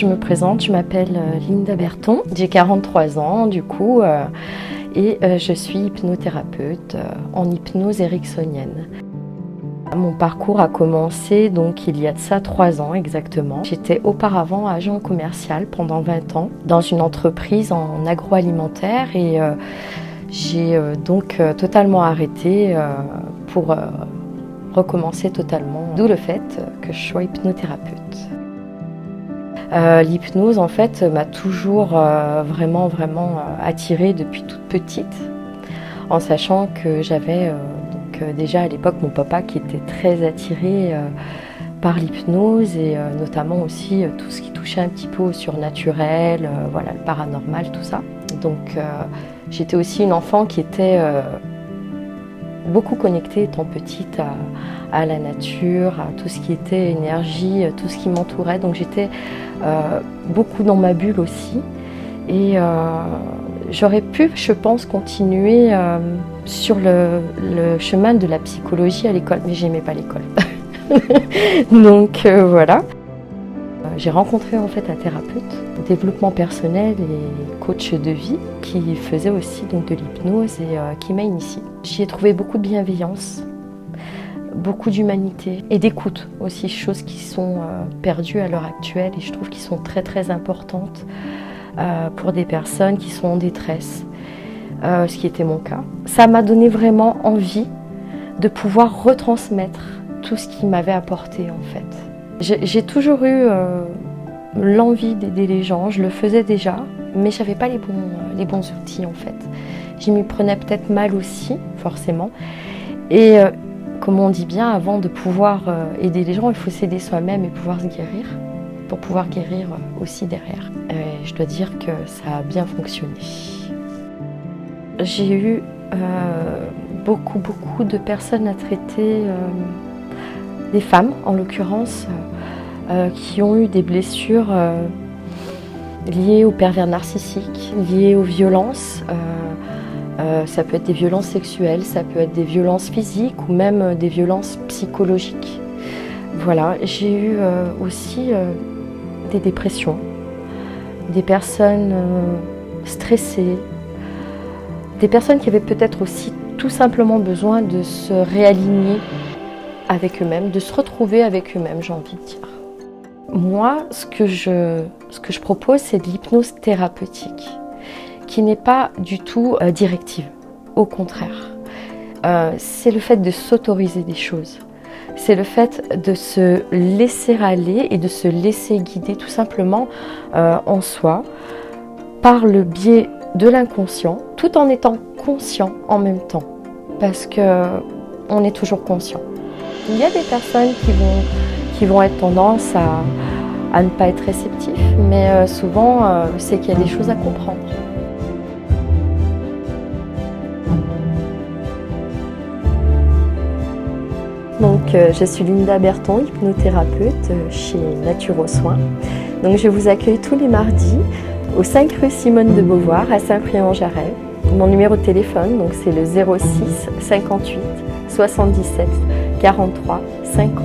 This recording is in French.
je me présente, je m'appelle Linda Berton, j'ai 43 ans du coup et je suis hypnothérapeute en hypnose ericksonienne. Mon parcours a commencé donc il y a de ça 3 ans exactement. J'étais auparavant agent commercial pendant 20 ans dans une entreprise en agroalimentaire et j'ai donc totalement arrêté pour recommencer totalement, d'où le fait que je sois hypnothérapeute. L'hypnose en fait m'a toujours vraiment attirée depuis toute petite, en sachant que j'avais déjà à l'époque mon papa qui était très attiré par l'hypnose et notamment aussi tout ce qui touchait un petit peu au surnaturel, voilà, le paranormal, tout ça. Donc j'étais aussi une enfant qui était beaucoup connectée étant petite à la nature, à tout ce qui était énergie, tout ce qui m'entourait. Donc j'étais beaucoup dans ma bulle aussi. Et j'aurais pu, je pense, continuer sur le chemin de la psychologie à l'école, mais j'aimais pas l'école. Donc voilà. J'ai rencontré en fait un thérapeute, développement personnel et coach de vie qui faisait aussi donc de l'hypnose et qui m'a initiée. J'y ai trouvé beaucoup de bienveillance, beaucoup d'humanité et d'écoute aussi, choses qui sont perdues à l'heure actuelle et je trouve qu'ils sont très importantes pour des personnes qui sont en détresse, ce qui était mon cas. Ça m'a donné vraiment envie de pouvoir retransmettre tout ce qui m'avait apporté en fait. J'ai toujours eu l'envie d'aider les gens, je le faisais déjà, mais je n'avais pas les bons outils en fait. Je m'y prenais peut-être mal aussi, forcément. Et comme on dit bien, avant de pouvoir aider les gens, il faut s'aider soi-même et pouvoir se guérir, pour pouvoir guérir aussi derrière. Et je dois dire que ça a bien fonctionné. J'ai eu beaucoup de personnes à traiter, des femmes en l'occurrence, qui ont eu des blessures liées au pervers narcissique, liées aux violences. Ça peut être des violences sexuelles, ça peut être des violences physiques ou même des violences psychologiques. Voilà, j'ai eu aussi des dépressions, des personnes stressées, des personnes qui avaient peut-être aussi tout simplement besoin de se réaligner avec eux-mêmes, de se retrouver avec eux-mêmes, j'ai envie de dire. Moi, ce que je propose, c'est de l'hypnose thérapeutique, qui n'est pas du tout directive, au contraire. C'est le fait de s'autoriser des choses, c'est le fait de se laisser aller et de se laisser guider tout simplement en soi, par le biais de l'inconscient, tout en étant conscient en même temps, parce qu'on est toujours conscient. Il y a des personnes qui vont être tendance à ne pas être réceptifs, mais souvent c'est qu'il y a des choses à comprendre. Donc je suis Linda Berton, hypnothérapeute chez Naturo Soins. Donc je vous accueille tous les mardis au 5 rue Simone de Beauvoir à Saint-Priest-en-Jarret. Mon numéro de téléphone, donc c'est le 06 58 77 43 50.